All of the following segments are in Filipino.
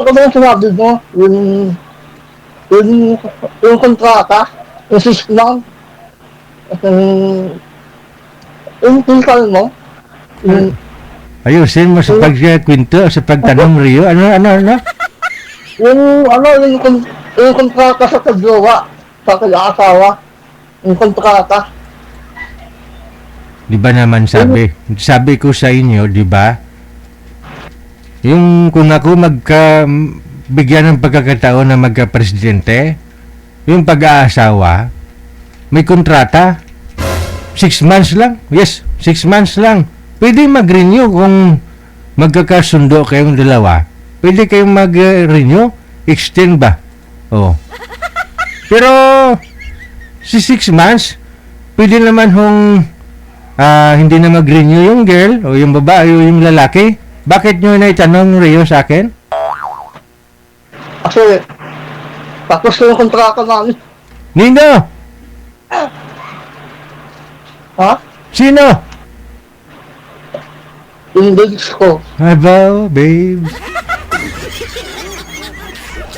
ano ba yung sinabi mo? Yung, yung kontrata, yung 6 months, at yung tinkal mo, yung, Ayusin mo sa pagkwento, sa pagtanong, Rio. Ano? yung kontrata sa kagjowa, sa kag-aasawa, yung kontrata. Di ba naman sabi ko sa inyo, di ba? Yung kung ako bigyan ng pagkakataon na magka-presidente, yung pag-aasawa, may kontrata. 6 months lang. Yes, 6 months lang. Pwede mag-renew kung magkakasundo kayong dalawa. Pwede kayong mag-renew. Extend ba? Oh. Pero, si 6 months, pwede naman hindi na mag-renew yung girl o yung babae o yung lalaki. Bakit nyo na itanong, Rio, sa akin? Kasi, tapos na yung kontrata namin. Nino! Ha? Sino? Yung babes ko. Hello, babe.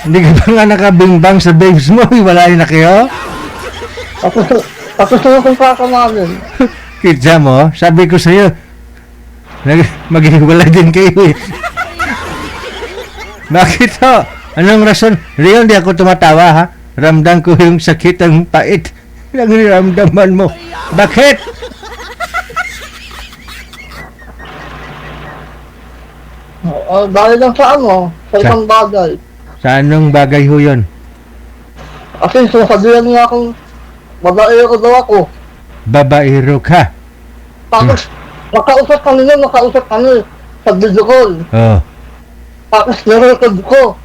Hindi ka ba nga nakabingbang sa babes mo? Iwalay na kayo? Tapos na yung kontrata namin. Kitsa mo, sabi ko sa'yo, maghiwalay din kayo eh. Bakit ho? Anong rason? Rio, hindi ako tumatawa ha? Ramdam ko yung sakit ang pait. Nagramdaman mo. Bakit? Dahil lang sa sa isang bagay. Sa anong bagay ho yun? Kasi sinasabihan niya akong babaero daw ako. Babaero ka. Tapos, nakausap kami sa video call. Oh, Tapos, nirecord ko.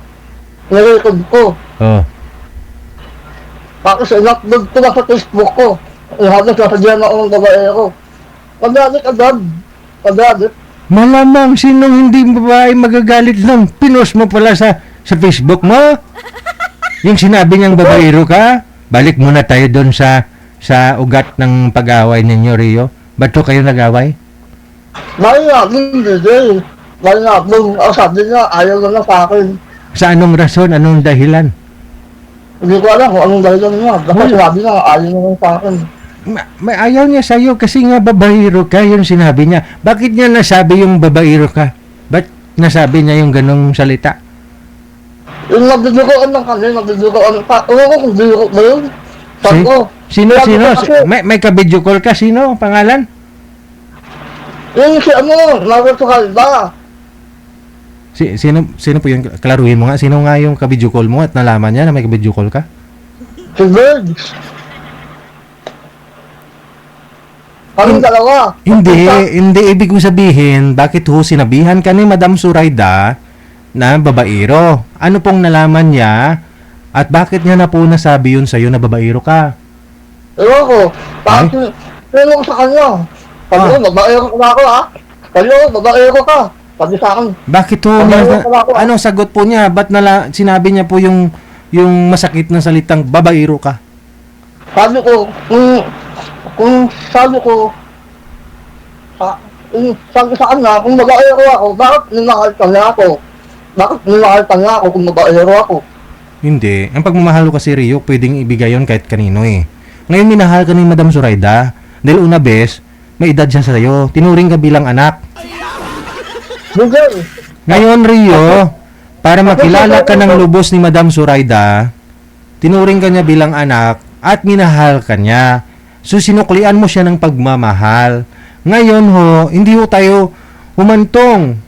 oh. Tapos, in-upload ko na sa Facebook ko. Halos nasabihan ako ng babaero. Pagdalit agad. Malamang sinong hindi babae magagalit lang. Pinost mo pala sa Facebook mo. Yung sinabi niyang babaero ka. Balik muna tayo doon sa ugat ng pag-away ninyo, Rio. Ba't to kayo nag-away? Dahil nga, DJ. Dahil nga, sabi niya, ayaw na sa akin. Sa anong rason? Anong dahilan? Hindi ko alam kung anong dahilan niya. Basta sinabi niya, ayaw na sa akin. May ayaw niya sa'yo kasi nga babaero ka, yun sinabi niya. Bakit niya nasabi yung babaero ka? Ba't nasabi niya yung ganong salita? Yung nagdudugoan lang kami, nagdudugoan pa. Ewan ko kung dugo ba yun. Sabi ko, Sino? kasi- May ka-video call ka? Sino? Pangalan? yung si Naruto Kalba. Sino po yun? Klaruhin mo nga. Sino nga yung ka-video call mo at nalaman niya na may ka-video call ka? Si Birds. Kaming dalawa. Hindi ibig kong sabihin, bakit ho sinabihan ka ni Madam Suraida na babaero? Ano pong nalaman niya at bakit niya na po nasabi yun sa'yo na babaero ka? Ewan ko. Tapos, ko sa kanya. Sabi ko, babaero ko na ako ha. Sabi ko, babaero ka. Sabi sa akin. Bakit ho? Anong sagot po niya? Ba't sinabi niya po yung masakit na salitang babaero ka? Sabi ko, sabi sa kanya, kung babaero ako, bakit ninakalitan niya ako? Bakit ninakalitan niya ako kung babaero ako? Hindi. Ang pagmamahal ko kasi, Rio, pwedeng ibigay yon kahit kanino eh. Ngayon minahal ka ni Madam Suraida dahil una bes, may edad siya sa'yo. Tinuring ka bilang anak. Google. Ngayon, Rio, para makilala ka ng lubos ni Madam Suraida, tinuring ka niya bilang anak at minahal ka niya. So, sinuklian mo siya ng pagmamahal. Ngayon ho, hindi ho tayo humantong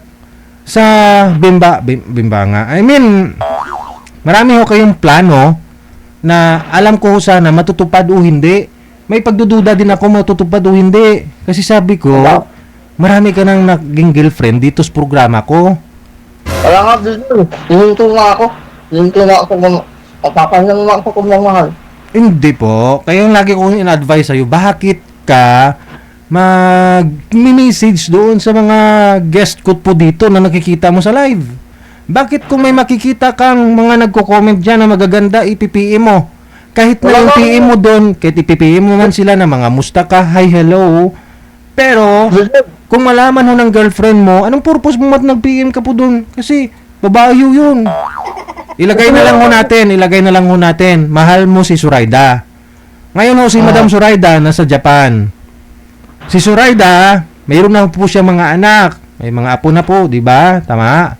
sa bimba nga. I mean, marami ho kayong plano na alam ko sana matutupad o hindi. May pagdududa din ako matutupad o hindi. Kasi sabi ko, marami ka nang naging girlfriend dito sa programa ko. Kaya nga dito, hihinto nga ako. Hihinto nga ako kung papapanyan nga ako kung mahal. Hindi po. Kaya yung lagi kong in-advise sa'yo, bakit ka mag-message doon sa mga guest ko po dito na nakikita mo sa live? Bakit kung may makikita kang mga nagko-comment dyan na magaganda, ipipm mo? Kahit na yung PM mo doon, kahit ipipm mo man sila na mga musta ka, hi, hello. Pero, kung malaman ho ng girlfriend mo, anong purpose mo nag-PM ka po doon? Kasi, Babae yun. Ilagay na lang ho natin. Mahal mo si Suraida. Ngayon ho si Madam Suraida nasa Japan. Si Suraida, mayroon na po siya mga anak. May mga apo na po, di ba? Tama?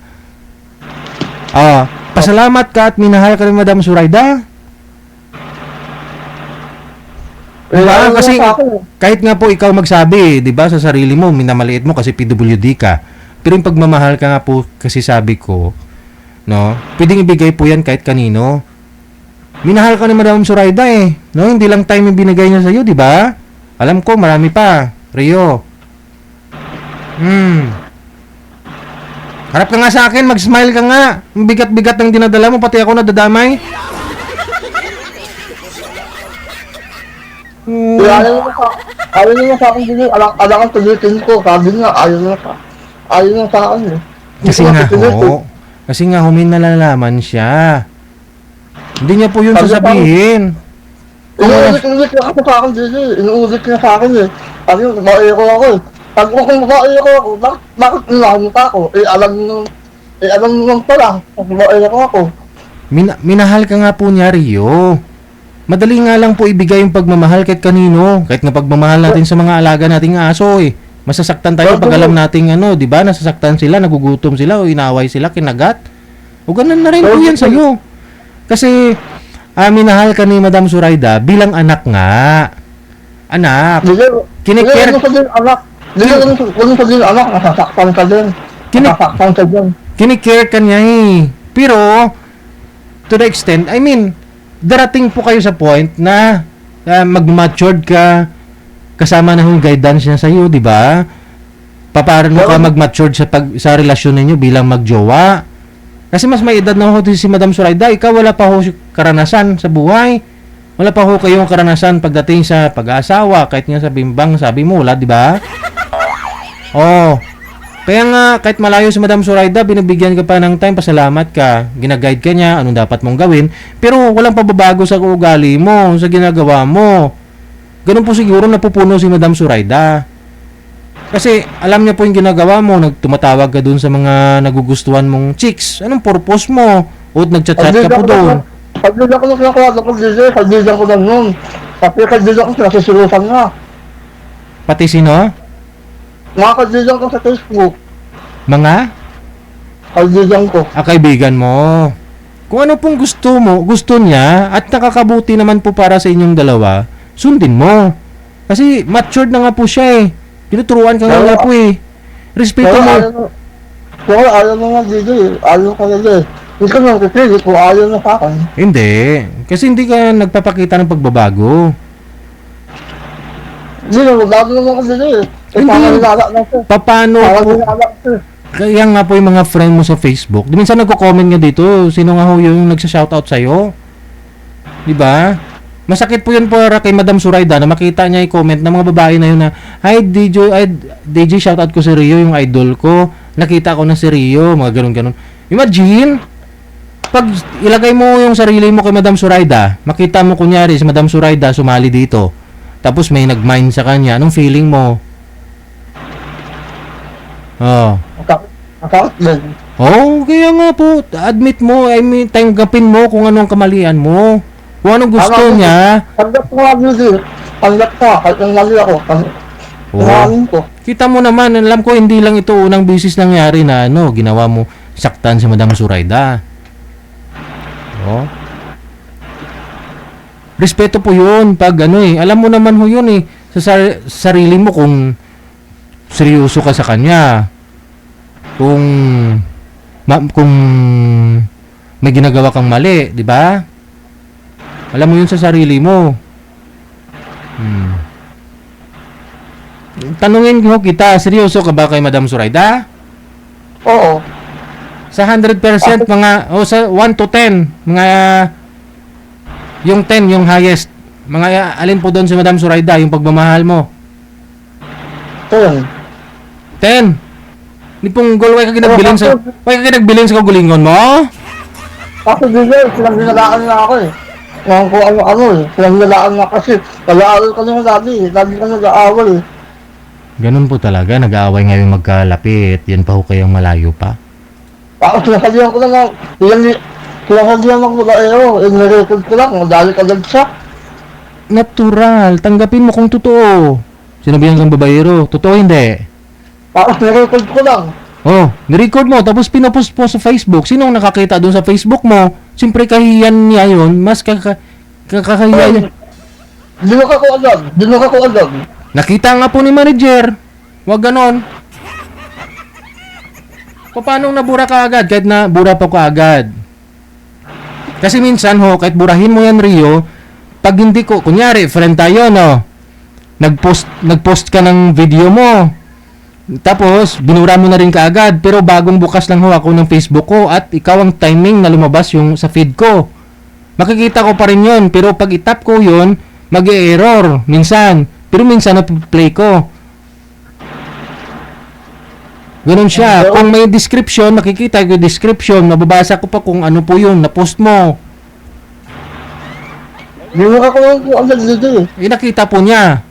Oh, pasalamat ka at minahal ka ni Madam Suraida. Diba? Kasi kahit nga po ikaw magsabi, 'di ba, sa sarili mo, minamaliit mo kasi PWD ka. Pero yung pagmamahal ka nga po kasi sabi ko, no? Pwedeng ibigay po 'yan kahit kanino. Minahal ka ni Madam Suraida eh, no? Hindi lang time yung binigay niya sa iyo, 'di ba? Alam ko marami pa, Rio. Harap ka nga sa akin, mag-smile ka nga. Ang bigat-bigat ng dinadala mo, pati ako nadadamay. Ayaw niya sa akin din, alang tulitin ko, sabi niya, ayaw niya sa akin eh. Kasi nga may nalalaman siya. Hindi niya po yun sasabihin. Inuulit niya kasi sa akin din eh, inuulit niya sa akin eh. Sabi niya, babae ko ako eh. Sabi ko kung babae ko ako, bakit nilahan pa ako? Alam nung pala, babae ko ako. Minahal ka nga po niya, Rio. Madali nga lang po ibigay yung pagmamahal kahit kanino. Kahit nga pagmamahal natin sa mga alaga nating aso eh. Masasaktan tayo pag alam nating di ba? Nasasaktan sila, nagugutom sila, o inaway sila, kinagat. O ganun na rin po yan sa'yo. Kasi, minahal ka ni Madam Suraida bilang anak nga. Anak. Kinikare. Nasasaktan ka din. Kinikare ka niya eh. Pero, to the extent, I mean, darating po kayo sa point na mag-matured ka, kasama na yung guidance niya sa iyo, di ba? Papaano ka mag-matured sa relasyon ninyo bilang magjowa? Kasi mas may edad na ho si Madam Suraida, ikaw wala pa ho karanasan sa buhay. Wala pa ho kayong karanasan pagdating sa pag-aasawa, kahit nga sa bimbang, sabi mo, wala, di ba? Oh. Kaya nga, kahit malayo si Madam Suraida, binibigyan ka pa ng time, pasalamat ka, ginaguide ka niya, anong dapat mong gawin, pero walang pababago sa ugali mo, sa ginagawa mo. Ganun po siguro napupuno si Madam Suraida. Kasi alam niya po yung ginagawa mo, tumatawag ka dun sa mga nagugustuhan mong chicks. Anong purpose mo? O nagchat-chat ka po dun. Pagdila ko lang ako pagdila ko lang nun. Kasi pagdila ko sinasisilusan nga. Pati sino? Mga kaibigan ko sa Facebook. Mga? Kaibigan ko. Kaibigan mo. Kung ano pong gusto niya, at nakakabuti naman po para sa inyong dalawa, sundin mo. Kasi matured na nga po siya eh. Tinuturuan ka nga po eh. Respeto mo. Pero ayaw mo nga dito eh. Ayaw ka na eh. Hindi ka nang kipilit kung ayaw na sa akin. Hindi. Kasi hindi ka nagpapakita ng pagbabago. Hindi na, bago naman ko dito eh. Paano po? Kaya nga po yung mga friend mo sa Facebook. Minsan nagko-comment nga dito, sino nga ho yung nagsa-shoutout sa'yo? Diba? Masakit po yun para kay Madam Suraida na makita niya i-comment ng mga babae na yun na, Hi DJ, shoutout ko si Rio, yung idol ko. Nakita ko na si Rio, mga ganun-ganun. Imagine, pag ilagay mo yung sarili mo kay Madam Suraida, makita mo kunyari si Madam Suraida sumali dito. Tapos may nag-mind sa kanya, anong feeling mo? Kaya nga po, admit mo, tanggapin mo kung anong kamalian mo. Kung anong gusto niya. Tanggap ko nga music. Tanggap ko, kahit ang mali ako. Ko. Kita mo naman, alam ko hindi lang ito unang bisis nangyari na ginawa mo saktan si Madam Suraida. Respeto po yun pag alam mo naman ho yun eh, sa sarili mo kung seryoso ka sa kanya. Kung may ginagawa kang mali, di ba? Alam mo yun sa sarili mo. Tanungin ko kita, seryoso ka ba kay Madam Suraida? Oo. Sa 100% sa 1 to 10, mga yung 10, yung highest, mga alin po doon si Madam Suraida, yung pagmamahal mo? 10. 10? Hindi pong why ka kinagbilin sa kagulingon mo? Kasi dito, sinanggilalaan na ako eh. Kung ano eh, sinanggilalaan na kasi. Nag-aawal ka naman dati eh, lagi ka nag-aawal eh. Ganun po talaga, nag-aaway ngayon magkalapit, yan pa ho kayong malayo pa. Tapos sinasabihan ko na lang, sinasabihan ako na inirecord ko lang, madali agad siya. Natural. Tanggapin mo kung totoo. Sinabihan kang babaero. Totoo hindi? Tapos nirecord ko lang. Oh, nirecord mo tapos pinopost mo sa Facebook. Sinong nakakita doon sa Facebook mo? Siyempre kahiyan niya yun. Mas kakahiyan niya. Dinok ako agad. Nakita nga po ni manager. Huwag ganon. Paano nabura ka agad? Kahit na bura pa ka agad. Kasi minsan ho, kahit burahin mo yan Rio, pag hindi ko, kunyari, friend tayo, no? Nagpost ka ng video mo. Tapos, binura mo na rin kaagad. Pero bagong bukas lang ho ako ng Facebook ko at ikaw ang timing na lumabas yung sa feed ko. Makikita ko pa rin yun. Pero pag itap ko yun, mag-e-error. Minsan. Pero minsan na-play ko. Ganun siya. Kung may description, makikita ko yung description. Mababasa ko pa kung ano po yun. Na-post mo. Dinok ako lang po agad dito eh. Nakita po niya.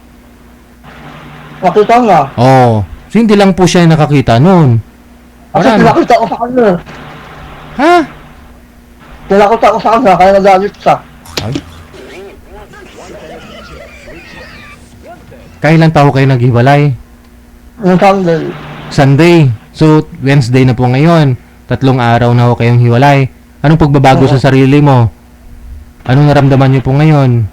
Nakita nga. Oo. So, hindi lang po siya yung nakakita nun. Kasi Wala na. pinakita ko sa kanya. Ha? Pinakita ko sa kanya, kaya nagalit siya. Ay. Kailan tayo kayo naghiwalay? Yung Sunday. Sunday. So, Wednesday na po ngayon. 3 araw na ho kayong hiwalay. Anong pagbabago Oo. sa sarili mo? Anong naramdaman niyo po ngayon?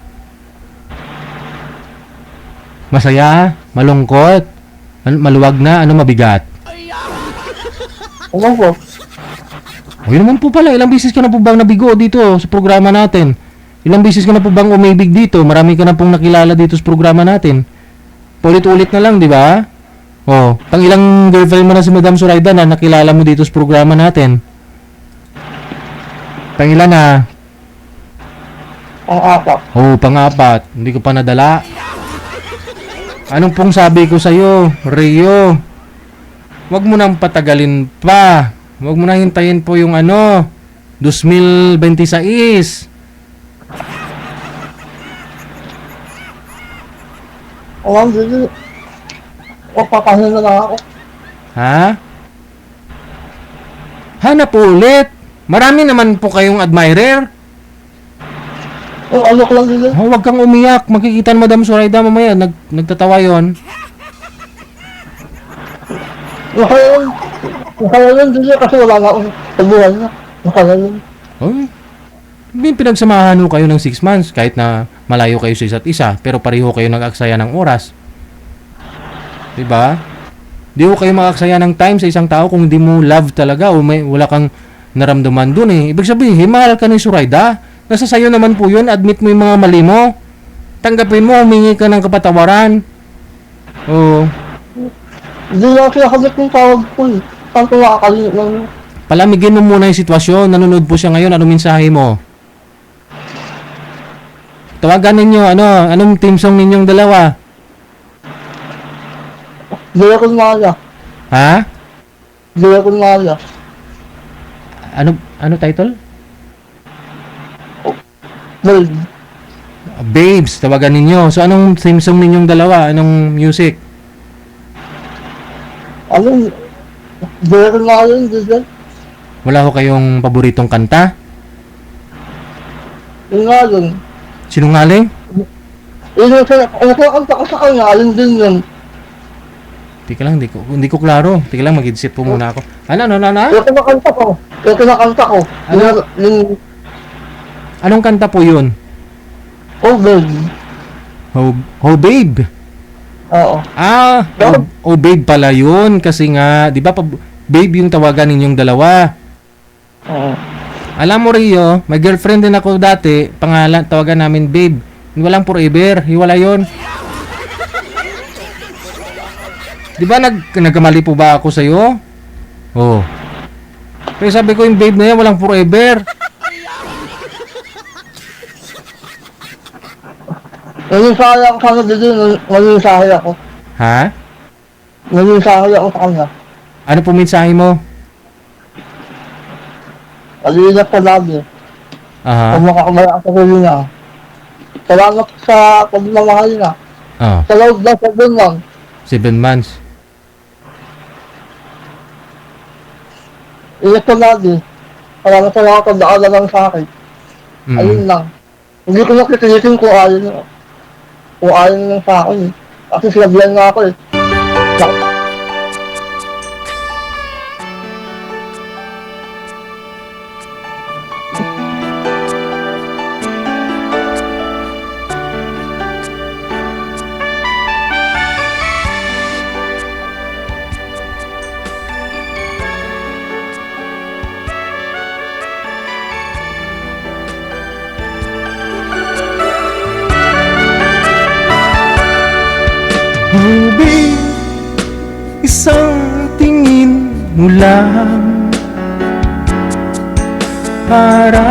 Masaya? Malungkot? Maluwag na? Ano mabigat? Ano po? O yun naman po pala. Ilang beses ka na po bang nabigo dito sa programa natin? Ilang beses ka na po bang umibig dito? Marami ka na pong nakilala dito sa programa natin. Paulit-ulit na lang, di ba? Oh, pang ilang girlfriend mo na si Madam Zoraida na nakilala mo dito sa programa natin? Pang ilan na? Ang apat. Oh, pang-apat. Hindi ko pa nadala. Anong pong sabi ko sa'yo, Rio? Huwag mo nang patagalin pa. Huwag mo na hintayin po yung 2026. Alam, dito. Papahin na lang ako. Ha? Hanap ulit. Marami naman po kayong admirer. Ano ko lang dito. Oh, huwag kang umiyak. Makikita ni Madam Zoraida mamaya. Nagtatawa yon. Nakayalan dito kasi wala nga akong tabuhan na. Nakayalan. Oh, may pinagsamahan ho kayo ng 6 months kahit na malayo kayo sa isa't isa pero pareho kayo nag-aksaya ng oras. Diba? Di ho kayo makaksaya ng time sa isang tao kung hindi mo love talaga o wala kang naramdaman dun eh. Ibig sabihin, mahal ka ni Zoraida. Nasa sayo naman po yun. Admit mo yung mga mali mo. Tanggapin mo, humingi ka ng kapatawaran. Oo. Hindi lang kinakabit yung tawag ko eh. Saan ko makakalimit lang yun? Palamigin mo muna yung sitwasyon. Nanonood po siya ngayon. Anong mensahe mo? Tawagan ninyo. Anong team song ninyong dalawa? Dila ko Maya. Ha? Dila ko Maya. Ano title? Well, Babes, tawagan ninyo. So, anong theme song ninyong dalawa? Anong music? ano? Dila ko Maya yun, dila. Wala ho kayong paboritong kanta? Yun nga yun. Sinungaling? Yun yung kinakanta ko sa kanya, alin din yun. Tika lang, hindi ko klaro. Tika lang, mag-isip po muna ako. Ano? Yung kinakanta ko. Ano? Yung Anong kanta po yun? COVID. Oh babe. Oo. Ah, oh babe pala yun. Kasi nga, di ba, babe yung tawagan ninyong dalawa. Oo. Alam mo Rio, may girlfriend din ako dati. Pangalan, tawagan namin babe. Walang forever. Hiwala yun. Di ba nagkamali po ba ako sa'yo? Oo. Pero sabi ko yung babe na yan, walang forever. Nanisahay ako sa kanya dito, nanisahay ako. Ha? Nanisahay ako sa kanya. Ano po mensahe mo? Aliingat ka lagi. Aha. Kung makakamaya sa sarili niya. Salamat sa pagmamahal niya. Oh, Sa loob na sa doon lang. 7 months. Ito lagi. Parang sa mga pagdaan lang sa akin. Mm. Ayun lang. Hindi ko nakikilitin kung ayaw lang sa akin. Kasi sinabihan nga ako eh. Babe, isang tingin mo lang para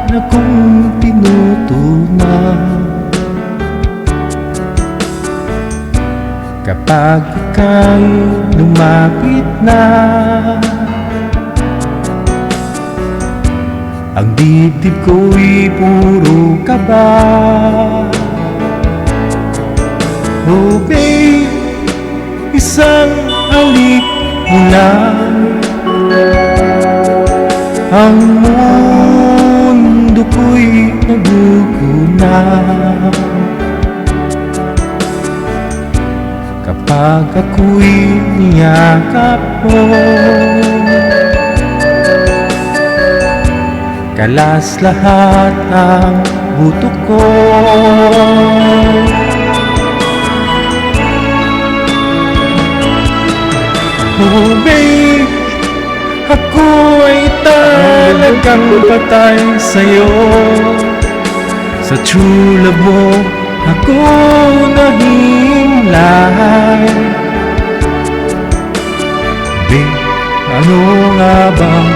na kung tinutunan. Kapag ika'y lumapit na, ang dibdib ko'y puro kaba. Oh babe, isang halik mo lang, ang mundo ko'y nagugunaw. Kapag ako'y niyakap mo, kalas lahat ang buto ko. Oh babe, ako ay talagang patay sa'yo. Sa true love mo, ako nahimlay. Babe, ano nga bang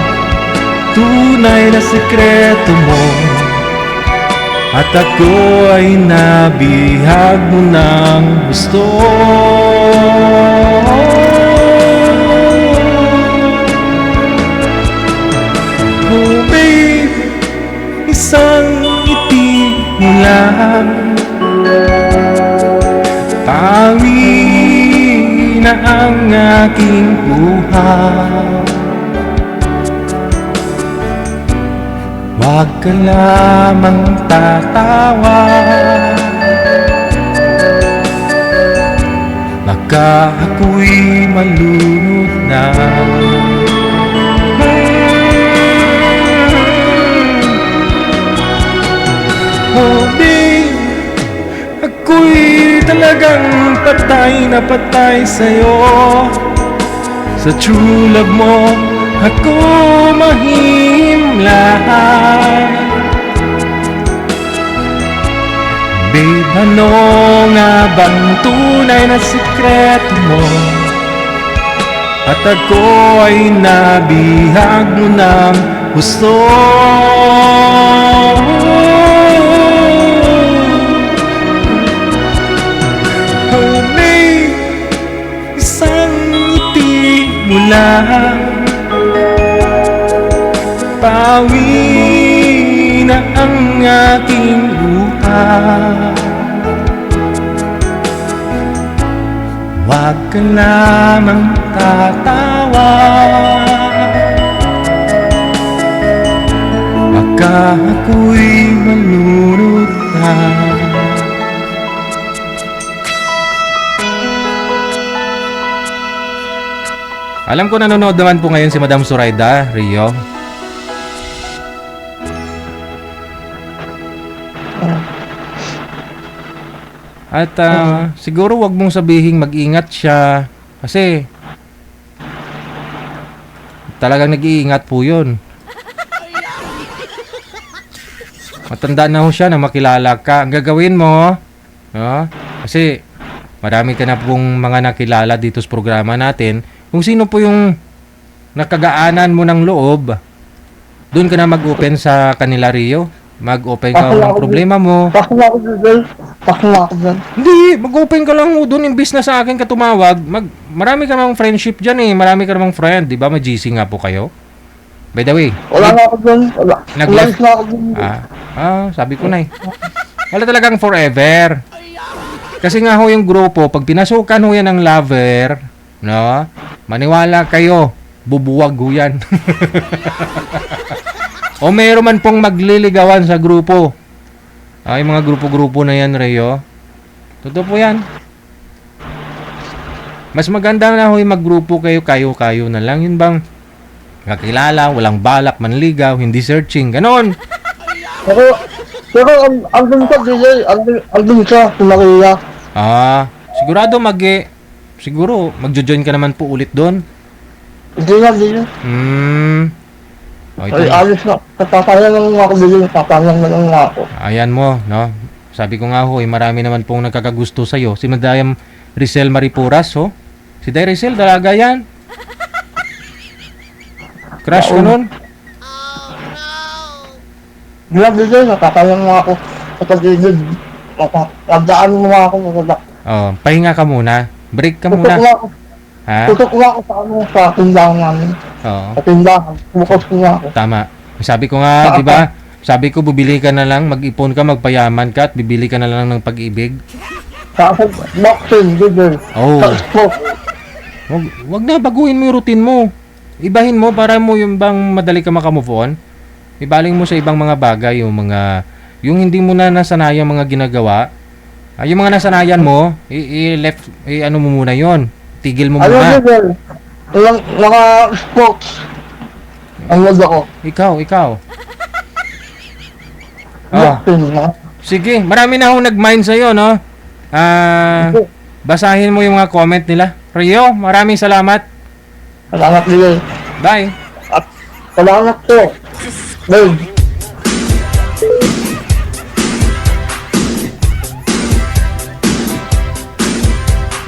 tunay na sekreto mo? At ako ay nabihag mo ng gusto. Oh babe, isang ngiti mo lang, pawi na ang aking buhay. Huwag ka lamang tatawa, baka ako'y malunod na. Oh babe, ako'y talagang patay na patay sa'yo. Sa true love mo, ako mahimlay. Babe, ano nga bang tunay na sikreto mo? At ako ay nabihag mo ng gusto. Oh babe, isang ngiti mo lang, pawi na ang aking buhay. Huwag ka lamang tatawa, baka ako'y malunod na. Alam ko nanonood naman po ngayon si Madam Zoraida Rio. At siguro wag mong sabihin mag-ingat siya kasi talagang nag-iingat po yun. Matanda na ho siya na makilala ka. Ang gagawin mo, no? Kasi marami ka na pong mga nakilala dito sa programa natin. Kung sino po yung nakagaanan mo ng loob, doon ka na mag-open sa kanila, Rio. Mag-open ka ng problema mo. Pasok na ako dyan. Hindi, mag-open ka lang mo doon. Imbis na sa akin ka tumawag. Marami ka namang friendship dyan eh. Marami ka namang friend. Di ba? May GC nga po kayo. By the way. Wala na ako dyan. Nag-left na ako dyan. Sabi ko na eh. Wala talagang forever. Kasi nga ho yung grupo, pag pinasukan ho yan ng lover, no? Maniwala kayo. bubuwag ho yan. O mayroon man pong magliligawan sa grupo. Ay, mga grupo-grupo na yan, Reo. Totoo po yan. Mas maganda na ho yung maggrupo kayo na lang. Yun bang kakilala, walang balak, manligaw, hindi searching, ganon. Pero andun ka, DJ. Andun ka, si Maria. Sigurado siguro magjo-join ka naman po ulit doon. Hindi nga, DJ. Ito Ay, alis na. Tatapayang lang ako, DJ. Tatapayang lang ako. Ayan mo, no? Sabi ko nga ho, marami naman pong nagkakagusto sa'yo. Si Madayam Rizal Maripuras, ho? Si Day Rizal, dalaga yan. Crush ko nun. Hindi nga, DJ. Tatapayang lang ako. Sa pag-ibig. Pagdaan mo nga ako. Pahinga ka muna. Break ka Tutok muna. nga ako. Ha? Tutok nga ako sa tindahan namin. Oo, Sa tindahan. Bukas ko nga ako. tama. Sabi ko nga, di ba? Sabi ko, bibili ka na lang, mag-ipon ka, magpayaman ka, at bibili ka na lang ng pag-ibig. Sa boxing, DJ. Oh. Sa sport. Wag na, baguhin mo yung routine mo. Ibahin mo para mo yung bang madali ka makamove on. Ibaling mo sa ibang mga bagay, yung hindi mo na nasanayan mga ginagawa. Yung mga nasanayan mo, ano mo muna yon. Tigil mo Ano, muna. DJ? Mga sports. Ang wag ako. Ikaw. Boxing, ha? Sige, marami na akong nag-mind sa'yo, no? Basahin mo yung mga comment nila. Rio, maraming salamat. Salamat, DJ. Bye. At salamat po. Babe.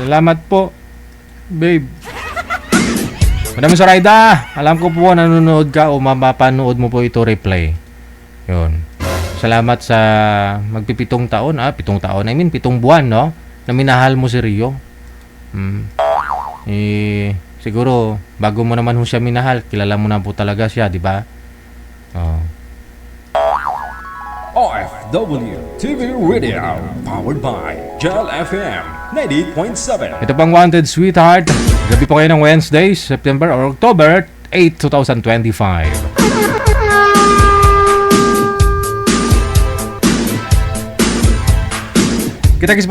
Salamat po, babe. Madam Zoraida, alam ko po nanonood ka o mapapanood mo po ito replay. Yun. Salamat sa magpipitong taon, 7 taon, 7 buwan, no? Na minahal mo si Rio. Siguro, bago mo naman ho siya minahal, kilala mo na po talaga siya, di ba? OFW TV Radio, powered by Gel FM 90.7. Ito pang Wanted Sweetheart. Gabi po kayo ng Wednesday, September or October 8, 2025. Kita-kits po